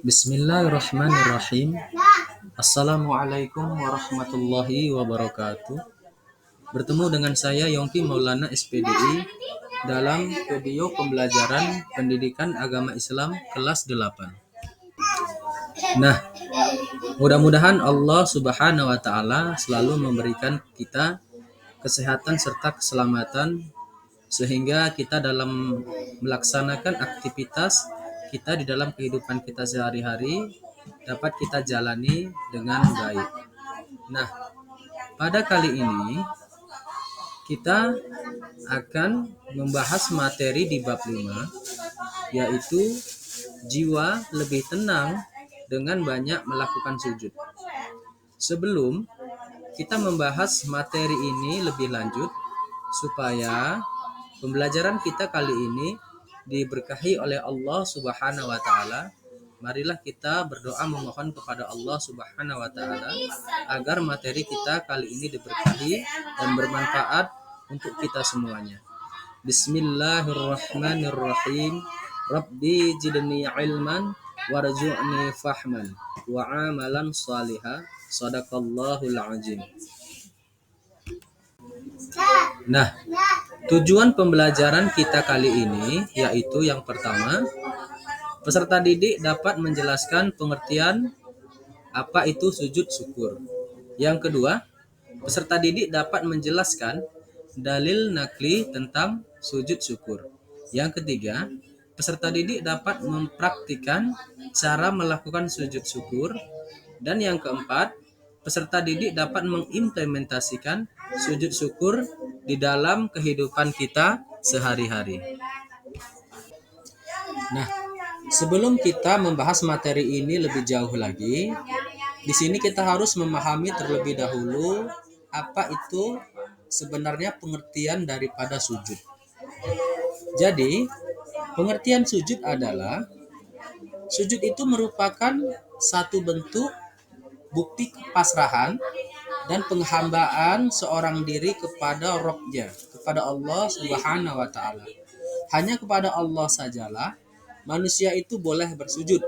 Bismillahirrahmanirrahim. Assalamualaikum warahmatullahi wabarakatuh. Bertemu dengan saya Yongki Maulana SPDI dalam video pembelajaran Pendidikan Agama Islam kelas 8. Nah, mudah-mudahan Allah Subhanahu wa taala selalu memberikan kita kesehatan serta keselamatan sehingga kita dalam melaksanakan aktivitas kita di dalam kehidupan kita sehari-hari dapat kita jalani dengan baik. Nah, pada kali ini kita akan membahas materi di bab 5, yaitu jiwa lebih tenang dengan banyak melakukan sujud. Sebelum kita membahas materi ini lebih lanjut, supaya pembelajaran kita kali ini diberkahi oleh Allah Subhanahu wa taala, marilah kita berdoa memohon kepada Allah Subhanahu wa taala agar materi kita kali ini diberkahi dan bermanfaat untuk kita semuanya. Bismillahirrahmanirrahim. Rabbi jidni ilman warzu'ni fahman wa amalan salihah. Shadaqallahul azim. Nah, tujuan pembelajaran kita kali ini yaitu yang pertama, peserta didik dapat menjelaskan pengertian apa itu sujud syukur. Yang kedua, peserta didik dapat menjelaskan dalil nakli tentang sujud syukur. Yang ketiga, peserta didik dapat mempraktikkan cara melakukan sujud syukur. Dan yang keempat, peserta didik dapat mengimplementasikan sujud syukur di dalam kehidupan kita sehari-hari. Nah, sebelum kita membahas materi ini lebih jauh lagi, di sini kita harus memahami terlebih dahulu apa itu sebenarnya pengertian daripada sujud. Jadi, pengertian sujud adalah sujud itu merupakan satu bentuk bukti kepasrahan dan penghambaan seorang diri kepada Rabb-nya, kepada Allah Subhanahu wa taala. Hanya kepada Allah sajalah manusia itu boleh bersujud.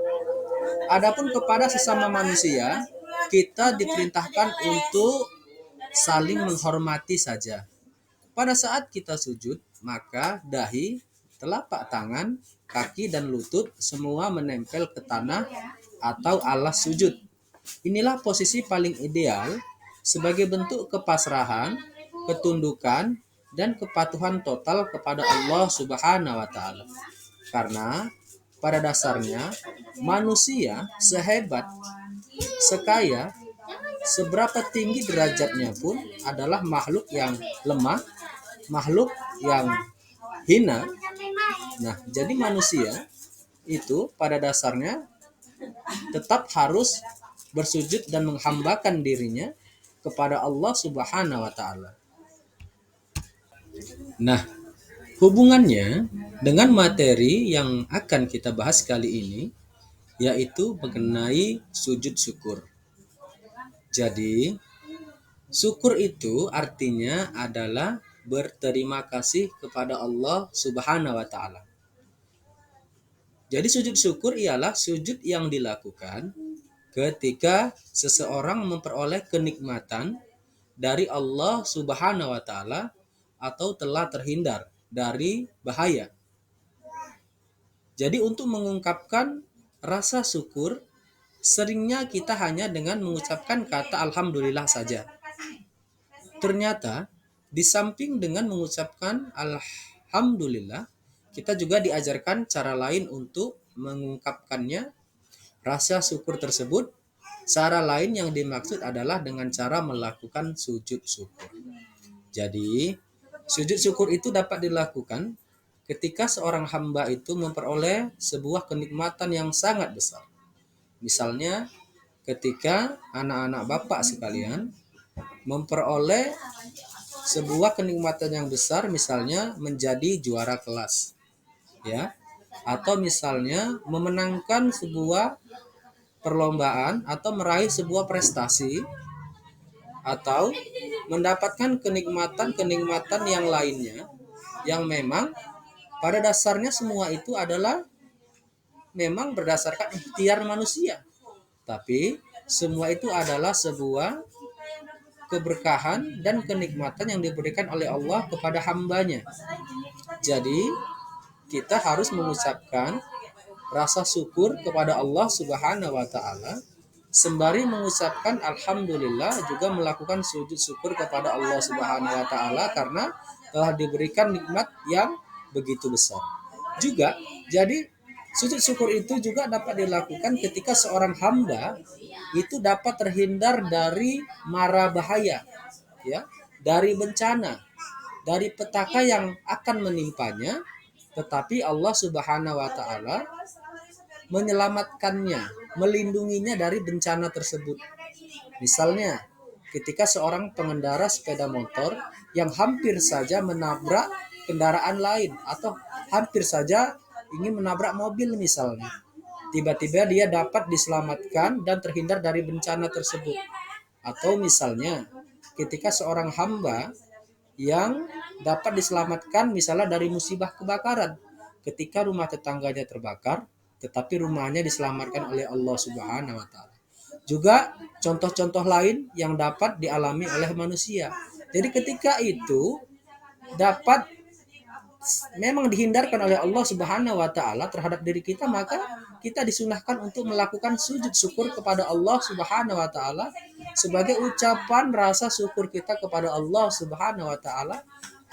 Adapun kepada sesama manusia, kita diperintahkan untuk saling menghormati saja. Pada saat kita sujud, maka dahi, telapak tangan, kaki dan lutut semua menempel ke tanah atau alas sujud. Inilah posisi paling ideal sebagai bentuk kepasrahan, ketundukan, dan kepatuhan total kepada Allah Subhanahu wa taala. Karena pada dasarnya manusia sehebat, sekaya, seberapa tinggi derajatnya pun adalah makhluk yang lemah, makhluk yang hina. Nah, jadi manusia itu pada dasarnya tetap harus bersujud dan menghambakan dirinya kepada Allah Subhanahu wa taala. Nah, hubungannya dengan materi yang akan kita bahas kali ini yaitu mengenai sujud syukur. Jadi, syukur itu artinya adalah berterima kasih kepada Allah Subhanahu wa taala. Jadi sujud syukur ialah sujud yang dilakukan ketika seseorang memperoleh kenikmatan dari Allah Subhanahu wa taala atau telah terhindar dari bahaya. Jadi untuk mengungkapkan rasa syukur, seringnya kita hanya dengan mengucapkan kata alhamdulillah saja. Ternyata di samping dengan mengucapkan alhamdulillah, kita juga diajarkan cara lain untuk mengungkapkannya rasa syukur tersebut. Cara lain yang dimaksud adalah dengan cara melakukan sujud syukur. Jadi, sujud syukur itu dapat dilakukan ketika seorang hamba itu memperoleh sebuah kenikmatan yang sangat besar. Misalnya, ketika anak-anak bapak sekalian memperoleh sebuah kenikmatan yang besar, misalnya menjadi juara kelas, ya, atau misalnya memenangkan sebuah perlombaan atau meraih sebuah prestasi, atau mendapatkan kenikmatan-kenikmatan yang lainnya yang memang pada dasarnya semua itu adalah memang berdasarkan ikhtiar manusia. Tapi semua itu adalah sebuah keberkahan dan kenikmatan yang diberikan oleh Allah kepada hambanya. Jadi kita harus mengucapkan rasa syukur kepada Allah Subhanahu wa taala, sembari mengucapkan alhamdulillah, juga melakukan sujud syukur kepada Allah Subhanahu wa taala karena telah diberikan nikmat yang begitu besar. Juga jadi sujud syukur itu juga dapat dilakukan ketika seorang hamba itu dapat terhindar dari mara bahaya, ya, dari bencana, dari petaka yang akan menimpanya, tetapi Allah Subhanahu wa taala menyelamatkannya, melindunginya dari bencana tersebut. Misalnya, ketika seorang pengendara sepeda motor yang hampir saja menabrak kendaraan lain atau hampir saja ingin menabrak mobil misalnya, tiba-tiba dia dapat diselamatkan dan terhindar dari bencana tersebut. Atau misalnya, ketika seorang hamba yang dapat diselamatkan misalnya dari musibah kebakaran, ketika rumah tetangganya terbakar, tetapi rumahnya diselamatkan oleh Allah Subhanahu wa taala. Juga contoh-contoh lain yang dapat dialami oleh manusia. Jadi ketika itu dapat memang dihindarkan oleh Allah Subhanahu wa taala terhadap diri kita, maka kita disunahkan untuk melakukan sujud syukur kepada Allah Subhanahu wa taala sebagai ucapan rasa syukur kita kepada Allah Subhanahu wa taala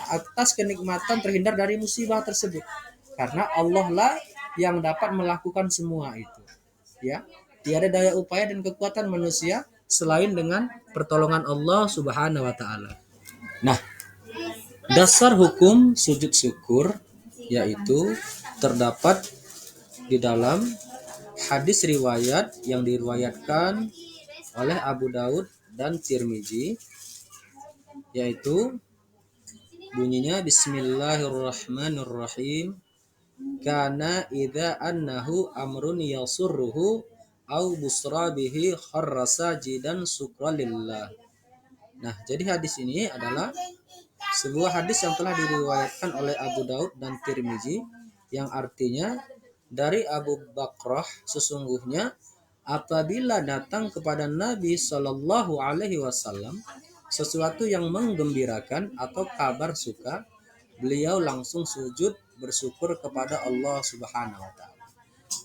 atas kenikmatan terhindar dari musibah tersebut. Karena Allah lah yang dapat melakukan semua itu. Ya, tiada daya upaya dan kekuatan manusia selain dengan pertolongan Allah Subhanahu wa taala. Nah, dasar hukum sujud syukur yaitu terdapat di dalam hadis riwayat yang diriwayatkan oleh Abu Daud dan Tirmizi, yaitu bunyinya Bismillahirrahmanirrahim. Kana idza annahu amrun yasurruhu au busra bihi kharra sajidan syukralillah. Nah, jadi hadis ini adalah sebuah hadis yang telah diriwayatkan oleh Abu Daud dan Tirmizi, yang artinya dari Abu Bakrah, sesungguhnya apabila datang kepada Nabi Shallallahu Alaihi Wasallam sesuatu yang menggembirakan atau kabar suka, beliau langsung sujud bersyukur kepada Allah Subhanahu wa taala.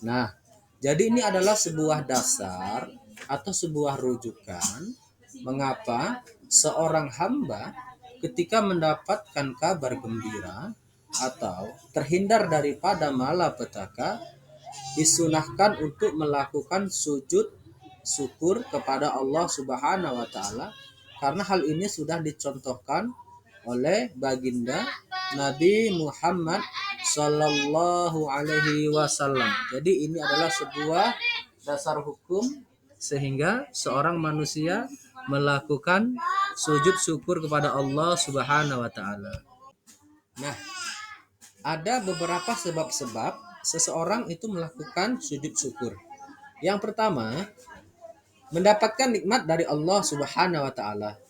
Nah, jadi ini adalah sebuah dasar atau sebuah rujukan mengapa seorang hamba ketika mendapatkan kabar gembira atau terhindar daripada malapetaka disunahkan untuk melakukan sujud syukur kepada Allah Subhanahu wa taala, karena hal ini sudah dicontohkan oleh baginda Nabi Muhammad Sallallahu Alaihi Wasallam. Jadi ini adalah sebuah dasar hukum sehingga seorang manusia melakukan sujud syukur kepada Allah Subhanahu wa taala. Nah, ada beberapa sebab-sebab seseorang itu melakukan sujud syukur. Yang pertama, mendapatkan nikmat dari Allah Subhanahu wa taala.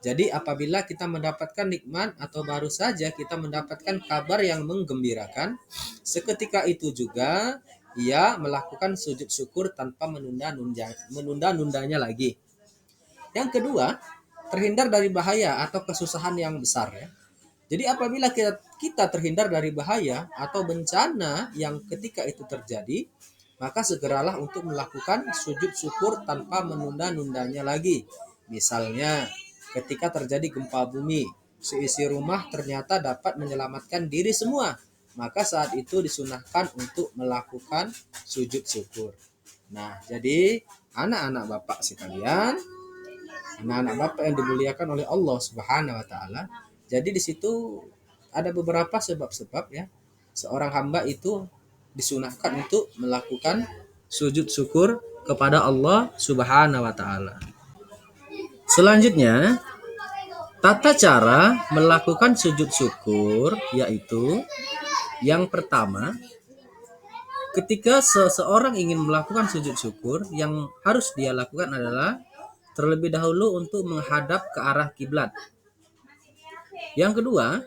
Jadi apabila kita mendapatkan nikmat atau baru saja kita mendapatkan kabar yang menggembirakan, seketika itu juga ia melakukan sujud syukur tanpa menunda-nundanya lagi. Yang kedua, terhindar dari bahaya atau kesusahan yang besar, ya. Jadi apabila kita terhindar dari bahaya atau bencana yang ketika itu terjadi, maka segeralah untuk melakukan sujud syukur tanpa menunda-nundanya lagi. Misalnya, ketika terjadi gempa bumi, seisi rumah ternyata dapat menyelamatkan diri semua, maka saat itu disunahkan untuk melakukan sujud syukur. Nah, jadi anak-anak Bapak sekalian, anak-anak Bapak yang dimuliakan oleh Allah Subhanahu wa taala, jadi di situ ada beberapa sebab-sebab, ya. Seorang hamba itu disunahkan untuk melakukan sujud syukur kepada Allah Subhanahu wa taala. Selanjutnya, tata cara melakukan sujud syukur yaitu yang pertama, ketika seseorang ingin melakukan sujud syukur, yang harus dia lakukan adalah terlebih dahulu untuk menghadap ke arah kiblat. Yang kedua,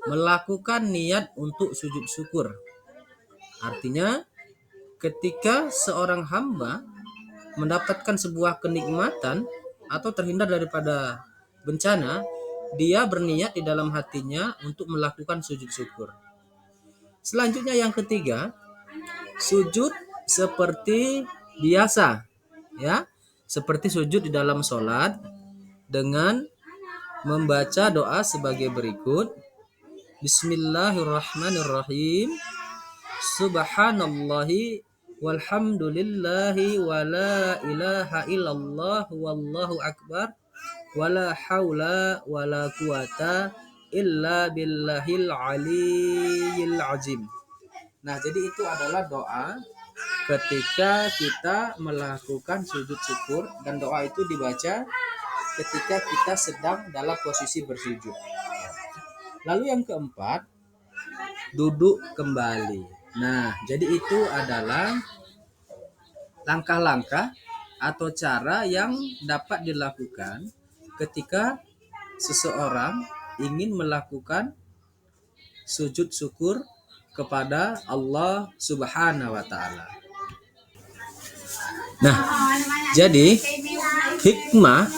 melakukan niat untuk sujud syukur. Artinya, ketika seorang hamba mendapatkan sebuah kenikmatan atau terhindar daripada bencana, dia berniat di dalam hatinya untuk melakukan sujud syukur. Selanjutnya yang ketiga, sujud seperti biasa, ya. Seperti sujud di dalam sholat dengan membaca doa sebagai berikut. Bismillahirrahmanirrahim. Subhanallahi walhamdulillahi wa la ilaha illallah wallahu akbar wa la haula wa la quwata illa billahil aliyyil azim. Nah, jadi itu adalah doa ketika kita melakukan sujud syukur, dan doa itu dibaca ketika kita sedang dalam posisi bersujud. Lalu yang keempat, duduk kembali. Nah, jadi itu adalah langkah-langkah atau cara yang dapat dilakukan ketika seseorang ingin melakukan sujud syukur kepada Allah Subhanahu wa taala. Nah, jadi hikmah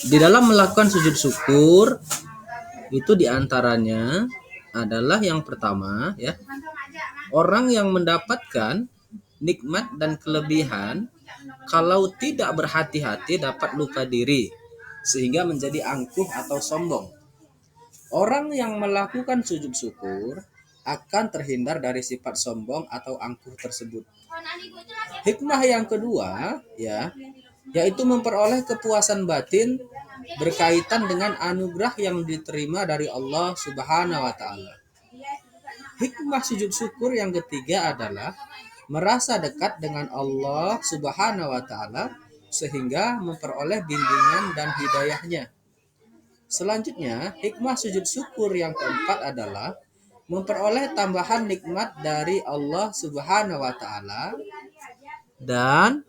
di dalam melakukan sujud syukur itu diantaranya adalah yang pertama, ya, orang yang mendapatkan nikmat dan kelebihan kalau tidak berhati-hati dapat lupa diri sehingga menjadi angkuh atau sombong. Orang yang melakukan sujud syukur akan terhindar dari sifat sombong atau angkuh tersebut. Hikmah yang kedua, ya, yaitu memperoleh kepuasan batin berkaitan dengan anugerah yang diterima dari Allah Subhanahu wa taala. Hikmah sujud syukur yang ketiga adalah merasa dekat dengan Allah Subhanahu wa taala sehingga memperoleh bimbingan dan hidayahnya. Selanjutnya, hikmah sujud syukur yang keempat adalah memperoleh tambahan nikmat dari Allah Subhanahu wa taala dan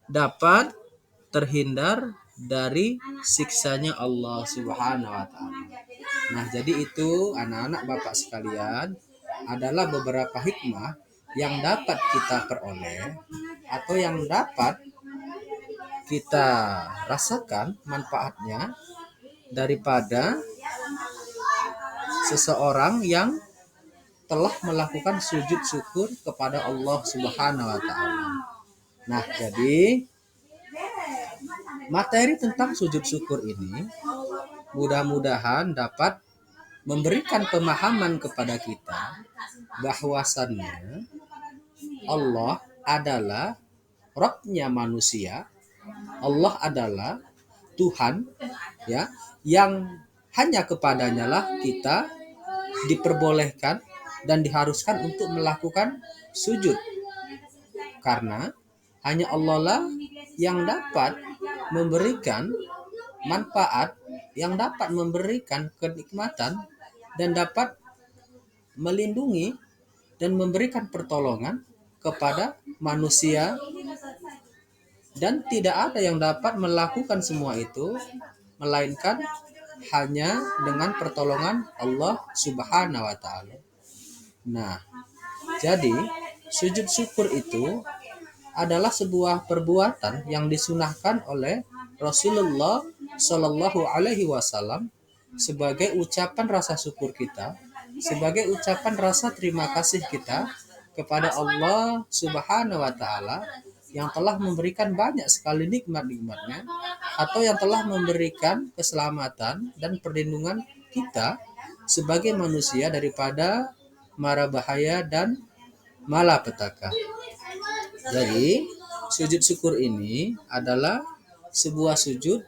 dapat terhindar dari siksanya Allah Subhanahu wa taala. Nah, jadi itu anak-anak Bapak sekalian adalah beberapa hikmah yang dapat kita peroleh atau yang dapat kita rasakan manfaatnya daripada seseorang yang telah melakukan sujud syukur kepada Allah Subhanahu wa taala. Nah, jadi materi tentang sujud syukur ini mudah-mudahan dapat memberikan pemahaman kepada kita bahwasannya Allah adalah Rabb-nya manusia. Allah adalah Tuhan, ya, yang hanya kepadanya lah kita diperbolehkan dan diharuskan untuk melakukan sujud. Karena hanya Allah lah yang dapat memberikan manfaat, yang dapat memberikan kenikmatan dan dapat melindungi dan memberikan pertolongan kepada manusia, dan tidak ada yang dapat melakukan semua itu melainkan hanya dengan pertolongan Allah Subhanahu wa taala. Nah, jadi sujud syukur itu adalah sebuah perbuatan yang disunahkan oleh Rasulullah Shallallahu Alaihi Wasallam sebagai ucapan rasa syukur kita, sebagai ucapan rasa terima kasih kita kepada Allah Subhanahu wa taala yang telah memberikan banyak sekali nikmat-nikmatnya, atau yang telah memberikan keselamatan dan perlindungan kita sebagai manusia daripada mara bahaya dan malapetaka. Jadi, sujud syukur ini adalah sebuah sujud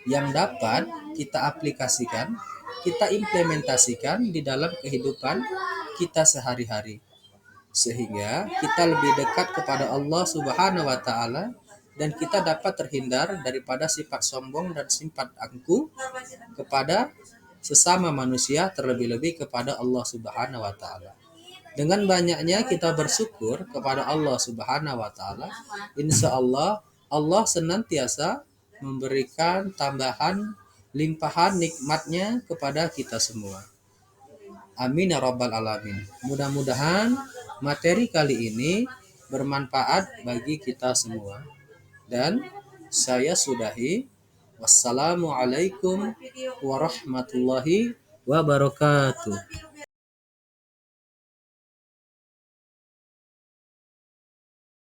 yang dapat kita aplikasikan, kita implementasikan di dalam kehidupan kita sehari-hari, sehingga kita lebih dekat kepada Allah Subhanahu wa taala dan kita dapat terhindar daripada sifat sombong dan sifat angkuh kepada sesama manusia, terlebih-lebih kepada Allah Subhanahu wa taala. Dengan banyaknya kita bersyukur kepada Allah Subhanahu wa taala, insya Allah Allah senantiasa memberikan tambahan limpahan nikmatnya kepada kita semua. Amin ya rabbal alamin. Mudah-mudahan materi kali ini bermanfaat bagi kita semua. Dan saya sudahi. Wassalamualaikum warahmatullahi wabarakatuh.